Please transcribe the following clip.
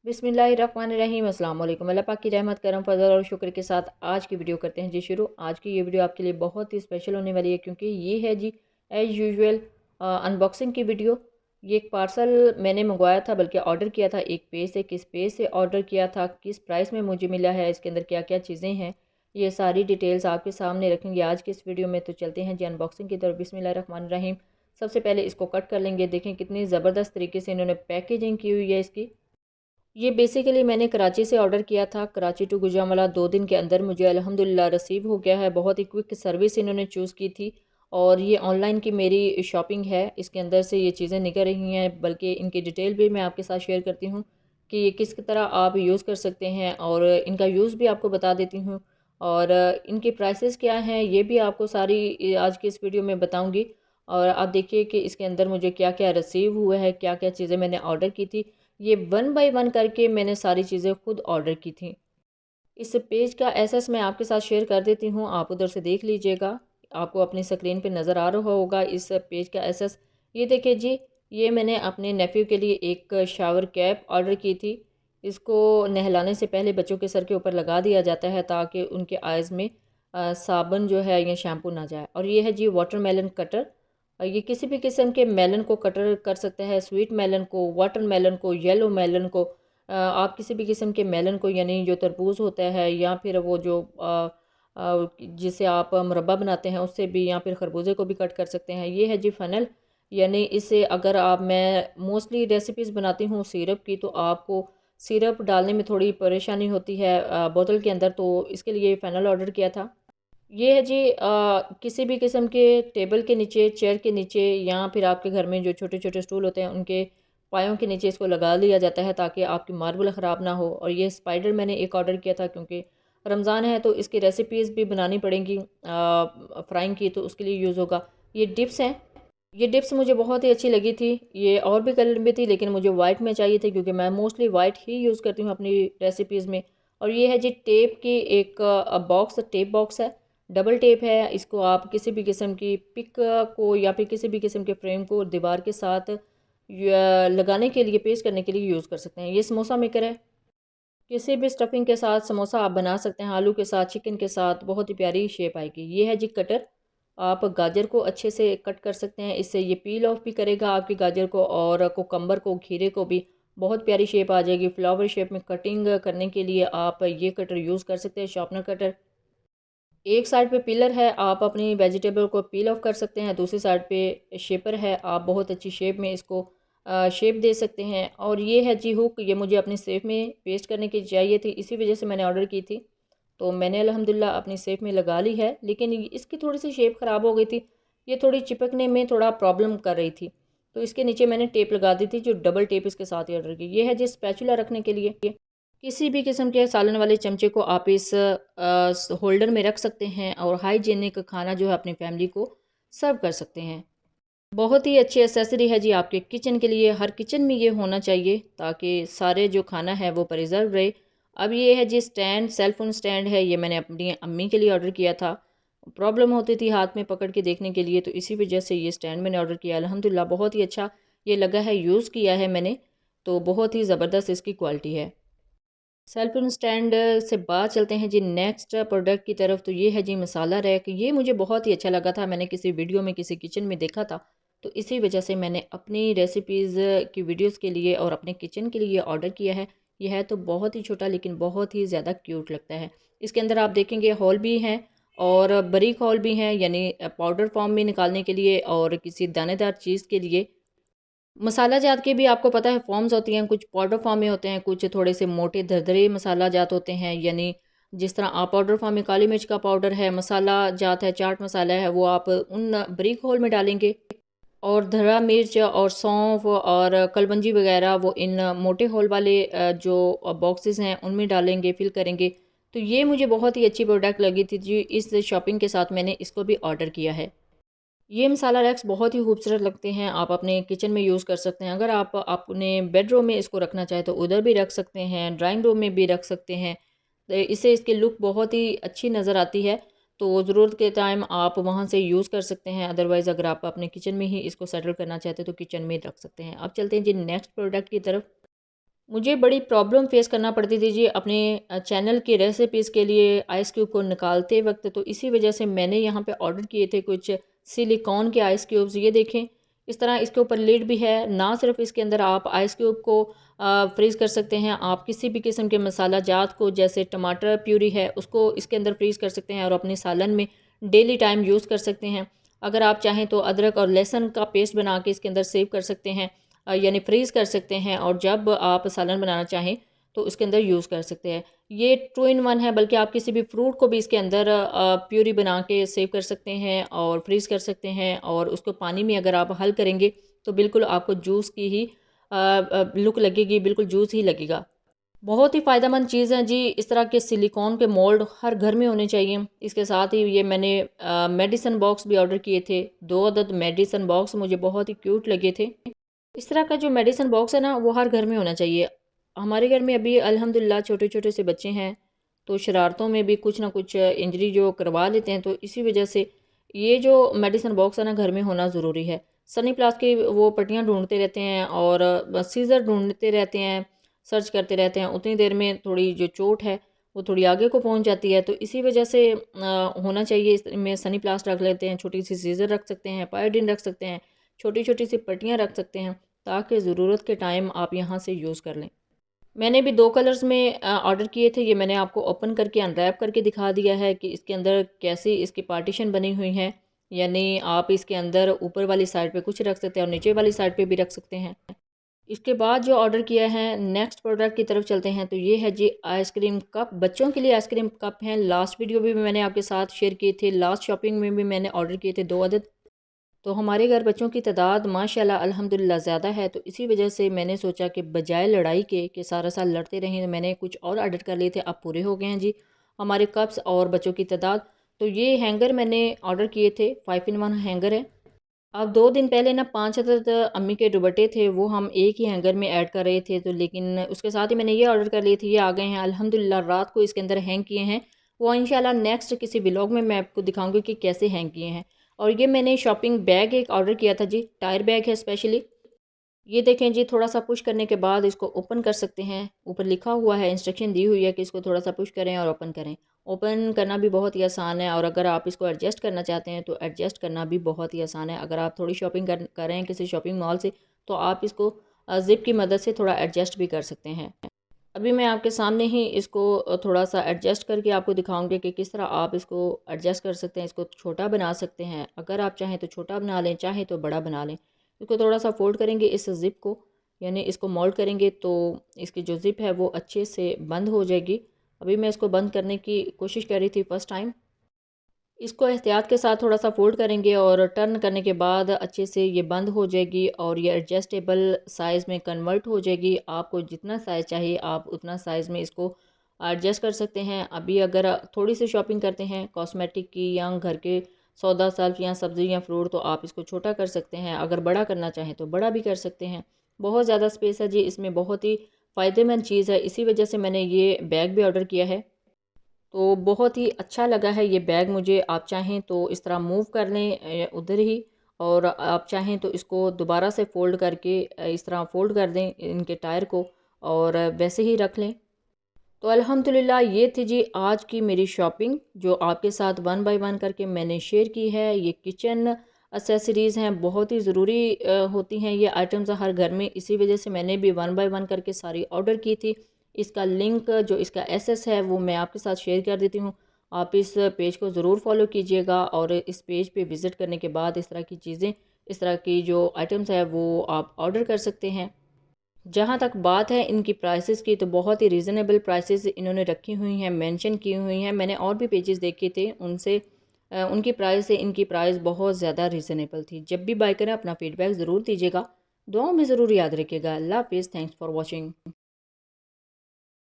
बिस्मिल्लाहिर्रहमानिर्रहीम। अस्सलाम वालेकुम। अल्लाह पाक की रहमत करम फजल और शुक्र के साथ आज की वीडियो करते हैं जी शुरू। आज की ये वीडियो आपके लिए बहुत ही स्पेशल होने वाली है क्योंकि ये है जी एज़ यूजुअल अनबॉक्सिंग की वीडियो। ये एक पार्सल मैंने मंगवाया था, बल्कि ऑर्डर किया था एक पेज से। किस पेज से ऑर्डर किया था, किस प्राइस में मुझे मिला है, इसके अंदर क्या क्या चीज़ें हैं, ये सारी डिटेल्स आपके सामने रखेंगे आज की इस वीडियो में। तो चलते हैं जी अनबॉक्सिंग की तरफ। बिस्मिल्लाहिर्रहमानिर्रहीम। सबसे पहले इसको कट कर लेंगे। देखें कितनी ज़बरदस्त तरीके से इन्होंने पैकेजिंग की हुई है इसकी। ये बेसिकली मैंने कराची से ऑर्डर किया था। कराची टू गुजरांवाला 2 दिन के अंदर मुझे अल्हम्दुलिल्लाह रिसीव हो गया है। बहुत ही क्विक सर्विस इन्होंने चूज़ की थी और ये ऑनलाइन की मेरी शॉपिंग है। इसके अंदर से ये चीज़ें निकल रही हैं, बल्कि इनकी डिटेल भी मैं आपके साथ शेयर करती हूँ कि ये किस तरह आप यूज़ कर सकते हैं, और इनका यूज़ भी आपको बता देती हूँ। और इनके प्राइसेस क्या हैं ये भी आपको सारी आज की इस वीडियो में बताऊँगी। और आप देखिए कि इसके अंदर मुझे क्या क्या रिसीव हुआ है, क्या क्या चीज़ें मैंने ऑर्डर की थी। ये वन बाय वन करके मैंने सारी चीज़ें खुद ऑर्डर की थी। इस पेज का एक्सेस मैं आपके साथ शेयर कर देती हूँ, आप उधर से देख लीजिएगा। आपको अपनी स्क्रीन पे नज़र आ रहा होगा इस पेज का एक्सेस। ये देखिए जी, ये मैंने अपने नेफ्यू के लिए एक शावर कैप ऑर्डर की थी। इसको नहलाने से पहले बच्चों के सर के ऊपर लगा दिया जाता है ताकि उनके आइज़ में साबुन जो है या शैम्पू ना जाए। और ये है जी वाटरमेलन कटर। ये किसी भी किस्म के मेलन को कटर कर सकता है, स्वीट मेलन को, वाटरमेलन को, येलो मेलन को। आप किसी भी किस्म के मेलन को, यानी जो तरबूज होता है या फिर वो जो जिसे आप मुरब्बा बनाते हैं उससे भी, या फिर खरबूजे को भी कट कर सकते हैं। ये है जी फनल, यानी इससे अगर मैं मोस्टली रेसिपीज़ बनाती हूँ सिरप की, तो आपको सिरप डालने में थोड़ी परेशानी होती है बोतल के अंदर, तो इसके लिए फ़नल ऑर्डर किया था। ये है जी किसी भी किस्म के टेबल के नीचे, चेयर के नीचे, या फिर आपके घर में जो छोटे छोटे स्टूल होते हैं उनके पायों के नीचे इसको लगा लिया जाता है ताकि आपकी मार्बल ख़राब ना हो। और ये स्पाइडर मैंने एक ऑर्डर किया था क्योंकि रमज़ान है तो इसकी रेसिपीज़ भी बनानी पड़ेंगी फ्राइंग की, तो उसके लिए यूज़ होगा। ये डिप्स हैं। ये डिप्स मुझे बहुत ही अच्छी लगी थी। ये और भी कलर में थी लेकिन मुझे वाइट में चाहिए थी क्योंकि मैं मोस्टली वाइट ही यूज़ करती हूँ अपनी रेसिपीज़ में। और ये है जी टेप की एक बॉक्स, टेप बॉक्स है, डबल टेप है। इसको आप किसी भी किस्म की पिक को या फिर किसी भी किस्म के फ्रेम को दीवार के साथ लगाने के लिए, पेस्ट करने के लिए यूज़ कर सकते हैं। ये समोसा मेकर है। किसी भी स्टफिंग के साथ समोसा आप बना सकते हैं, आलू के साथ, चिकन के साथ, बहुत ही प्यारी शेप आएगी। ये है जी कटर। आप गाजर को अच्छे से कट कर सकते हैं, इससे ये पील ऑफ भी करेगा आपकी गाजर को, और कुकम्बर को, खीरे को भी बहुत प्यारी शेप आ जाएगी। फ्लावर शेप में कटिंग करने के लिए आप ये कटर यूज़ कर सकते हैं, शार्पनर कटर। एक साइड पे पिलर है, आप अपनी वेजिटेबल को पील ऑफ कर सकते हैं। दूसरी साइड पे शेपर है, आप बहुत अच्छी शेप में इसको शेप दे सकते हैं। और ये है जी हुक, ये मुझे अपनी सेफ में पेस्ट करने की चाहिए थी, इसी वजह से मैंने ऑर्डर की थी। तो मैंने अल्हम्दुलिल्लाह अपनी सेफ में लगा ली है, लेकिन इसकी थोड़ी सी शेप ख़राब हो गई थी। ये थोड़ी चिपकने में थोड़ा प्रॉब्लम कर रही थी, तो इसके नीचे मैंने टेप लगा दी थी, जो डबल टेप इसके साथ ही ऑर्डर की। ये है जी स्पैचुला रखने के लिए। किसी भी किस्म के सालन वाले चमचे को आप इस होल्डर में रख सकते हैं और हाइजीनिक खाना जो है अपनी फैमिली को सर्व कर सकते हैं। बहुत ही अच्छी एसेसरी है जी आपके किचन के लिए। हर किचन में ये होना चाहिए ताकि सारे जो खाना है वो प्रिजर्व रहे। अब ये है जी स्टैंड, सेलफोन स्टैंड है। ये मैंने अपनी अम्मी के लिए ऑर्डर किया था। प्रॉब्लम होती थी हाथ में पकड़ के देखने के लिए, तो इसी वजह से ये स्टैंड मैंने ऑर्डर किया। अल्हम्दुलिल्लाह बहुत ही अच्छा ये लगा है, यूज़ किया है मैंने, तो बहुत ही ज़बरदस्त इसकी क्वालिटी है। सेल्फ स्टैंड से बात चलते हैं जी नेक्स्ट प्रोडक्ट की तरफ। तो ये है जी मसाला रैक। ये मुझे बहुत ही अच्छा लगा था, मैंने किसी वीडियो में किसी किचन में देखा था, तो इसी वजह से मैंने अपनी रेसिपीज़ की वीडियोस के लिए और अपने किचन के लिए ऑर्डर किया है। यह है तो बहुत ही छोटा लेकिन बहुत ही ज़्यादा क्यूट लगता है। इसके अंदर आप देखेंगे होल भी हैं और बारीक होल भी हैं, यानी पाउडर फॉर्म में निकालने के लिए और किसी दानेदार चीज़ के लिए। मसाला जात के भी आपको पता है फॉर्म्स होती हैं, कुछ पाउडर फॉर्म में होते हैं, कुछ थोड़े से मोटे दरदरे मसाला जात होते हैं। यानी जिस तरह आप पाउडर फॉर्म में काली मिर्च का पाउडर है, मसाला जात है, चाट मसाला है, वो आप उन बारीक होल में डालेंगे, और धरा मिर्च और सौंफ और कलवंजी वगैरह वो इन मोटे होल वाले जो बॉक्सेस हैं उनमें डालेंगे, फिल करेंगे। तो ये मुझे बहुत ही अच्छी प्रोडक्ट लगी थी जी, इस शॉपिंग के साथ मैंने इसको भी ऑर्डर किया है। ये मसाला रैक्स बहुत ही खूबसूरत लगते हैं, आप अपने किचन में यूज़ कर सकते हैं। अगर आप अपने बेडरूम में इसको रखना चाहें तो उधर भी रख सकते हैं, ड्राइंग रूम में भी रख सकते हैं। तो इससे इसकी लुक बहुत ही अच्छी नज़र आती है, तो ज़रूरत के टाइम आप वहाँ से यूज़ कर सकते हैं। अदरवाइज़ अगर आप अपने किचन में ही इसको सेटल करना चाहते हैं तो किचन में रख सकते हैं। अब चलते हैं जी नेक्स्ट प्रोडक्ट की तरफ। मुझे बड़ी प्रॉब्लम फ़ेस करना पड़ती थी जी अपने चैनल की रेसिपीज़ के लिए आइस क्यूब को निकालते वक़्त, तो इसी वजह से मैंने यहाँ पे ऑर्डर किए थे कुछ सिलिकॉन के आइस क्यूब्स। ये देखें, इस तरह इसके ऊपर लिड भी है। ना सिर्फ इसके अंदर आप आइस क्यूब को फ्रीज़ कर सकते हैं, आप किसी भी किस्म के मसाला जात को, जैसे टमाटर प्यूरी है, उसको इसके अंदर फ्रीज़ कर सकते हैं और अपने सालन में डेली टाइम यूज़ कर सकते हैं। अगर आप चाहें तो अदरक और लहसुन का पेस्ट बना के इसके अंदर सेव कर सकते हैं, यानी फ्रीज़ कर सकते हैं, और जब आप सालन बनाना चाहें तो उसके अंदर यूज़ कर सकते हैं। ये 2 इन 1 है, बल्कि आप किसी भी फ्रूट को भी इसके अंदर प्यूरी बना के सेव कर सकते हैं और फ्रीज़ कर सकते हैं, और उसको पानी में अगर आप हल करेंगे तो बिल्कुल आपको जूस की ही लुक लगेगी, बिल्कुल जूस ही लगेगा। बहुत ही फ़ायदेमंद चीज़ है जी। इस तरह के सिलिकॉन के मोल्ड हर घर में होने चाहिए। इसके साथ ही ये मैंने मेडिसिन बॉक्स भी ऑर्डर किए थे। 2 अदद मेडिसिन बॉक्स मुझे बहुत ही क्यूट लगे थे। इस तरह का जो मेडिसिन बॉक्स है ना, वो हर घर में होना चाहिए। हमारे घर में अभी अल्हम्दुलिल्लाह छोटे-छोटे से बच्चे हैं, तो शरारतों में भी कुछ ना कुछ इंजरी जो करवा लेते हैं, तो इसी वजह से ये जो मेडिसिन बॉक्स है ना, घर में होना ज़रूरी है। सनी प्लास की वो पट्टियाँ ढूँढते रहते हैं और सीज़र ढूँढते रहते हैं, सर्च करते रहते हैं। उतनी देर में थोड़ी जो चोट है, वो थोड़ी आगे को पहुँच जाती है, तो इसी वजह से होना चाहिए। इसमें सनी प्लास रख लेते हैं, छोटी-सी सीज़र रख सकते हैं, पायोडीन रख सकते हैं, छोटी-छोटी सी पट्टियाँ रख सकते हैं, ताकि ज़रूरत के टाइम आप यहाँ से यूज़ कर लें। मैंने भी 2 कलर्स में ऑर्डर किए थे। ये मैंने आपको ओपन करके अनरैप करके दिखा दिया है कि इसके अंदर कैसी इसकी पार्टीशन बनी हुई है। यानी आप इसके अंदर ऊपर वाली साइड पे कुछ रख सकते हैं और नीचे वाली साइड पे भी रख सकते हैं। इसके बाद जो ऑर्डर किया है, नेक्स्ट प्रोडक्ट की तरफ चलते हैं। तो ये है जी आइसक्रीम कप। बच्चों के लिए आइसक्रीम कप हैं। लास्ट वीडियो भी मैंने आपके साथ शेयर किए थे। लास्ट शॉपिंग में भी मैंने ऑर्डर किए थे 2 अदद। तो हमारे घर बच्चों की तादाद माशाल्लाह अल्हम्दुलिल्लाह ज़्यादा है, तो इसी वजह से मैंने सोचा कि बजाय लड़ाई के कि सारा साल लड़ते रहें, तो मैंने कुछ और ऑर्डर कर लिए थे। अब पूरे हो गए हैं जी हमारे कप्स और बच्चों की तादाद। तो ये हैंगर मैंने ऑर्डर किए थे, 5 इन 1 हैंगर है। अब 2 दिन पहले ना 5 अदद अम्मी के दुपट्टे थे, वो हम एक ही हैंगर में ऐड कर रहे थे, तो लेकिन उसके साथ ही मैंने ये ऑर्डर कर लिए थे। ये आ गए हैं अल्हम्दुलिल्लाह, रात को इसके अंदर हैंग किए हैं। वो इंशाल्लाह नेक्स्ट किसी व्लॉग में मैं आपको दिखाऊंगी कि कैसे हैंग किए हैं। और ये मैंने शॉपिंग बैग एक ऑर्डर किया था जी, टायर बैग है स्पेशली। ये देखें जी, थोड़ा-सा पुश करने के बाद इसको ओपन कर सकते हैं। ऊपर लिखा हुआ है, इंस्ट्रक्शन दी हुई है कि इसको थोड़ा-सा पुश करें और ओपन करें। ओपन करना भी बहुत ही आसान है, और अगर आप इसको एडजस्ट करना चाहते हैं तो एडजस्ट करना भी बहुत ही आसान है। अगर आप थोड़ी शॉपिंग कर रहे हैं किसी शॉपिंग मॉल से, तो आप इसको ज़िप की मदद से थोड़ा एडजस्ट भी कर सकते हैं। अभी मैं आपके सामने ही इसको थोड़ा-सा एडजस्ट करके आपको दिखाऊँगी कि किस तरह आप इसको एडजस्ट कर सकते हैं। इसको छोटा बना सकते हैं। अगर आप चाहें तो छोटा बना लें, चाहें तो बड़ा बना लें। इसको थोड़ा-सा फ़ोल्ड करेंगे इस ज़िप को, यानी इसको मोल्ड करेंगे तो इसकी जो ज़िप है वो अच्छे से बंद हो जाएगी। अभी मैं इसको बंद करने की कोशिश कर रही थी फर्स्ट टाइम। इसको एहतियात के साथ थोड़ा-सा फ़ोल्ड करेंगे और टर्न करने के बाद अच्छे से ये बंद हो जाएगी और ये एडजस्टेबल साइज़ में कन्वर्ट हो जाएगी। आपको जितना साइज़ चाहिए आप उतना साइज़ में इसको एडजस्ट कर सकते हैं। अभी अगर थोड़ी-सी शॉपिंग करते हैं कॉस्मेटिक की या घर के सौदा सल्फ़ या सब्ज़ी या फ्रूट, तो आप इसको छोटा कर सकते हैं। अगर बड़ा करना चाहें तो बड़ा भी कर सकते हैं। बहुत ज़्यादा स्पेस है जी इसमें, बहुत ही फ़ायदेमंद चीज़ है। इसी वजह से मैंने ये बैग भी ऑर्डर किया है। तो बहुत ही अच्छा लगा है ये बैग मुझे। आप चाहें तो इस तरह मूव कर लें उधर ही, और आप चाहें तो इसको दोबारा से फ़ोल्ड करके इस तरह फ़ोल्ड कर दें इनके टायर को, और वैसे ही रख लें। तो अल्हम्दुलिल्लाह ये थी जी आज की मेरी शॉपिंग, जो आपके साथ वन बाय वन करके मैंने शेयर की है। ये किचन एक्सेसरीज़ हैं, बहुत ही ज़रूरी होती हैं ये आइटम्स हर घर में। इसी वजह से मैंने भी वन बाय वन करके सारी ऑर्डर की थी। इसका लिंक जो इसका एसएस है वो मैं आपके साथ शेयर कर देती हूँ। आप इस पेज को ज़रूर फॉलो कीजिएगा, और इस पेज पे विज़िट करने के बाद इस तरह की चीज़ें, इस तरह की जो आइटम्स है वो आप ऑर्डर कर सकते हैं। जहाँ तक बात है इनकी प्राइसेस की, तो बहुत ही रीज़नेबल प्राइसेस इन्होंने रखी हुई हैं, मेंशन की हुई हैं। मैंने और भी पेजेस देखे थे, उनसे उनकी प्राइस से इनकी प्राइस बहुत ज़्यादा रीज़नेबल थी। जब भी बाय करें अपना फ़ीडबैक ज़रूर दीजिएगा। दुआओं में ज़रूर याद रखिएगा। अल्लाह हाफ़िज़। Thanks for watching.